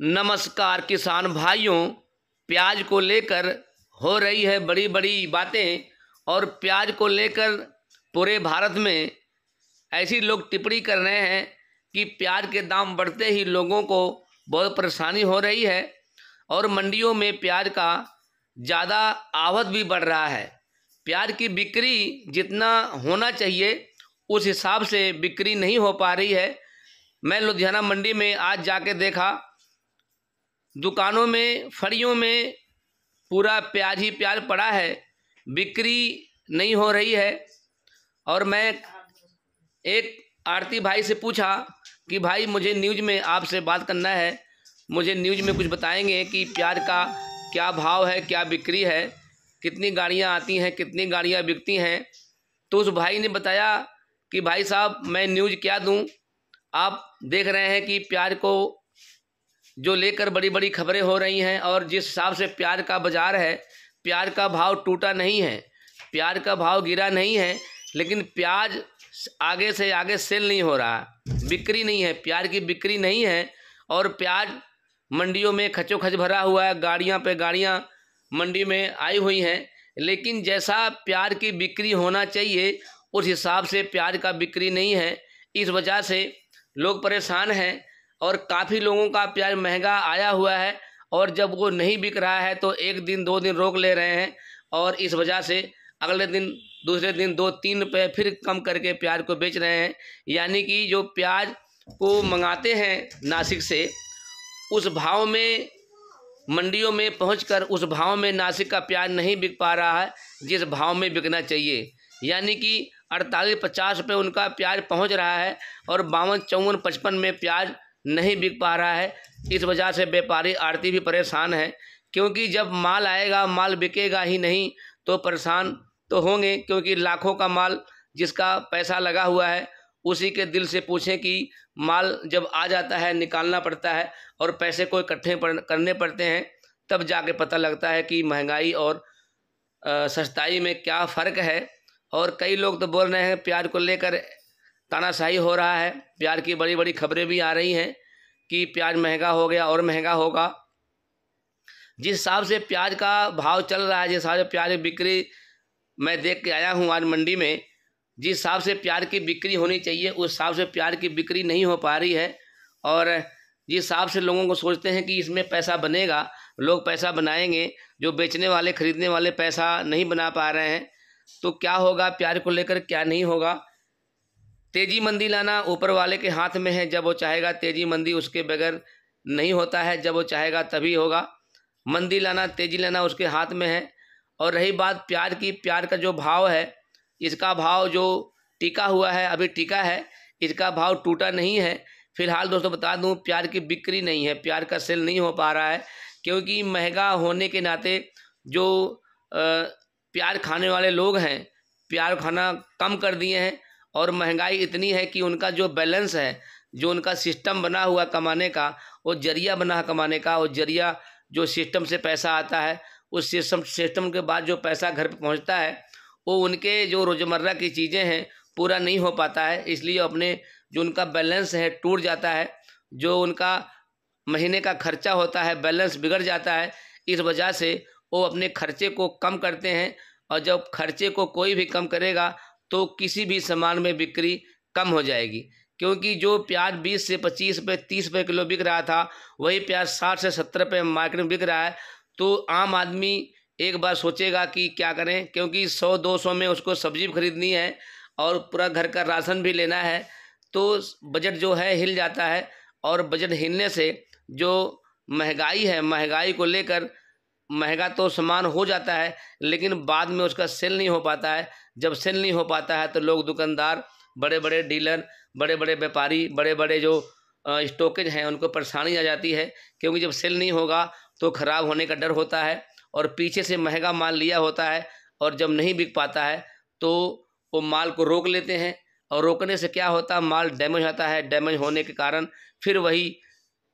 नमस्कार किसान भाइयों। प्याज को लेकर हो रही है बड़ी बड़ी बातें और प्याज को लेकर पूरे भारत में ऐसी लोग टिप्पणी कर रहे हैं कि प्याज के दाम बढ़ते ही लोगों को बहुत परेशानी हो रही है और मंडियों में प्याज का ज़्यादा आवक भी बढ़ रहा है। प्याज की बिक्री जितना होना चाहिए उस हिसाब से बिक्री नहीं हो पा रही है। मैं लुधियाना मंडी में आज जाके देखा, दुकानों में फड़ियों में पूरा प्याज ही प्याज पड़ा है, बिक्री नहीं हो रही है। और मैं एक आड़ती भाई से पूछा कि भाई मुझे न्यूज़ में आपसे बात करना है, मुझे न्यूज़ में कुछ बताएंगे कि प्याज का क्या भाव है, क्या बिक्री है, कितनी गाड़ियां आती हैं, कितनी गाड़ियां बिकती हैं। तो उस भाई ने बताया कि भाई साहब मैं न्यूज़ क्या दूं, आप देख रहे हैं कि प्याज को जो लेकर बड़ी बड़ी खबरें हो रही हैं और जिस हिसाब से प्याज का बाज़ार है, प्याज का भाव टूटा नहीं है, प्याज का भाव गिरा नहीं है, लेकिन प्याज आगे से आगे सेल नहीं हो रहा, बिक्री नहीं है, प्याज की बिक्री नहीं है। और प्याज मंडियों में खचोखच भरा हुआ है, गाड़ियां पे गाड़ियां मंडी में आई हुई हैं, लेकिन जैसा प्याज की बिक्री होना चाहिए उस हिसाब से प्याज का बिक्री नहीं है। इस वजह से लोग परेशान हैं और काफ़ी लोगों का प्याज महंगा आया हुआ है और जब वो नहीं बिक रहा है तो एक दिन दो दिन रोक ले रहे हैं और इस वजह से अगले दिन दूसरे दिन 2-3 रुपये फिर कम करके प्याज को बेच रहे हैं। यानी कि जो प्याज को मंगाते हैं नासिक से, उस भाव में मंडियों में पहुंचकर उस भाव में नासिक का प्याज नहीं बिक पा रहा है जिस भाव में बिकना चाहिए। यानी कि 48-50 रुपये उनका प्याज पहुंच रहा है और 52-54-55 में प्याज नहीं बिक पा रहा है। इस वजह से व्यापारी आड़ती भी परेशान है, क्योंकि जब माल आएगा, माल बिकेगा ही नहीं तो परेशान तो होंगे, क्योंकि लाखों का माल जिसका पैसा लगा हुआ है उसी के दिल से पूछें कि माल जब आ जाता है निकालना पड़ता है और पैसे को इकट्ठे करने पड़ते हैं, तब जाके पता लगता है कि महंगाई और सस्ताई में क्या फ़र्क है। और कई लोग तो बोल रहे हैं प्याज को लेकर तानाशाही हो रहा है, प्याज की बड़ी बड़ी खबरें भी आ रही हैं कि प्याज महंगा हो गया और महंगा होगा। जिस हिसाब से प्याज का भाव चल रहा है, जिस हिसाब से प्याज की बिक्री मैं देख के आया हूँ आज मंडी में, जिस हिसाब से प्याज की बिक्री होनी चाहिए उस हिसाब से प्याज की बिक्री नहीं हो पा रही है। और जिस हिसाब से लोगों को सोचते हैं कि इसमें पैसा बनेगा, लोग पैसा बनाएंगे, जो बेचने वाले खरीदने वाले पैसा नहीं बना पा रहे हैं, तो क्या होगा प्याज को लेकर, क्या नहीं होगा। तेजी मंदी लाना ऊपर वाले के हाथ में है, जब वो चाहेगा तेजी मंदी उसके बगैर नहीं होता है, जब वो चाहेगा तभी होगा। मंदी लाना तेजी लाना उसके हाथ में है। और रही बात प्याज की, प्याज का जो भाव है, इसका भाव जो टिका हुआ है, अभी टिका है, इसका भाव टूटा नहीं है। फिलहाल दोस्तों बता दूं प्याज की बिक्री नहीं है, प्याज का सेल नहीं हो पा रहा है, क्योंकि महंगा होने के नाते जो प्याज खाने वाले लोग हैं प्याज खाना कम कर दिए हैं और महंगाई इतनी है कि उनका जो बैलेंस है, जो उनका सिस्टम बना हुआ कमाने का, वो जरिया बना कमाने का, वो जरिया जो सिस्टम से पैसा आता है, उस सिस्टम के बाद जो पैसा घर पे पहुंचता है वो उनके जो रोज़मर्रा की चीज़ें हैं पूरा नहीं हो पाता है। इसलिए अपने जो उनका बैलेंस है टूट जाता है, जो उनका महीने का खर्चा होता है बैलेंस बिगड़ जाता है। इस वजह से वो अपने खर्चे को कम करते हैं और जब खर्चे को कोई भी कम करेगा तो किसी भी सामान में बिक्री कम हो जाएगी। क्योंकि जो प्याज 20 से 25 रुपये 30 रुपये किलो बिक रहा था, वही प्याज 60 से 70 रुपये मार्केट में बिक रहा है। तो आम आदमी एक बार सोचेगा कि क्या करें, क्योंकि 100-200 में उसको सब्जी भी खरीदनी है और पूरा घर का राशन भी लेना है, तो बजट जो है हिल जाता है। और बजट हिलने से जो महंगाई है, महंगाई को लेकर महंगा तो सामान हो जाता है लेकिन बाद में उसका सेल नहीं हो पाता है। जब सेल नहीं हो पाता है तो लोग दुकानदार, बड़े बड़े डीलर, बड़े बड़े व्यापारी, बड़े बड़े जो स्टॉकेज हैं उनको परेशानी आ जाती है, क्योंकि जब सेल नहीं होगा तो ख़राब होने का डर होता है और पीछे से महंगा माल लिया होता है और जब नहीं बिक पाता है तो वो माल को रोक लेते हैं और रोकने से क्या होता है, माल डैमेज होता है। डैमेज होने के कारण फिर वही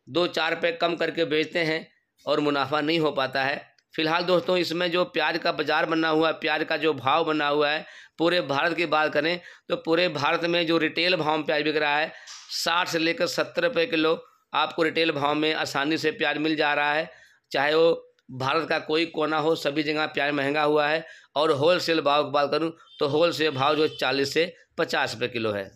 2-4 रुपये कम करके बेचते हैं और मुनाफा नहीं हो पाता है। फिलहाल दोस्तों इसमें जो प्याज का बाज़ार बना हुआ है, प्याज का जो भाव बना हुआ है, पूरे भारत की बात करें तो पूरे भारत में जो रिटेल भाव में प्याज बिक रहा है 60 से लेकर 70 रुपये किलो आपको रिटेल भाव में आसानी से प्याज मिल जा रहा है। चाहे वो भारत का कोई कोना हो, सभी जगह प्याज महंगा हुआ है। और होल सेल भाव की बात करूँ तो होल सेल भाव जो 40 से 50 रुपये किलो है।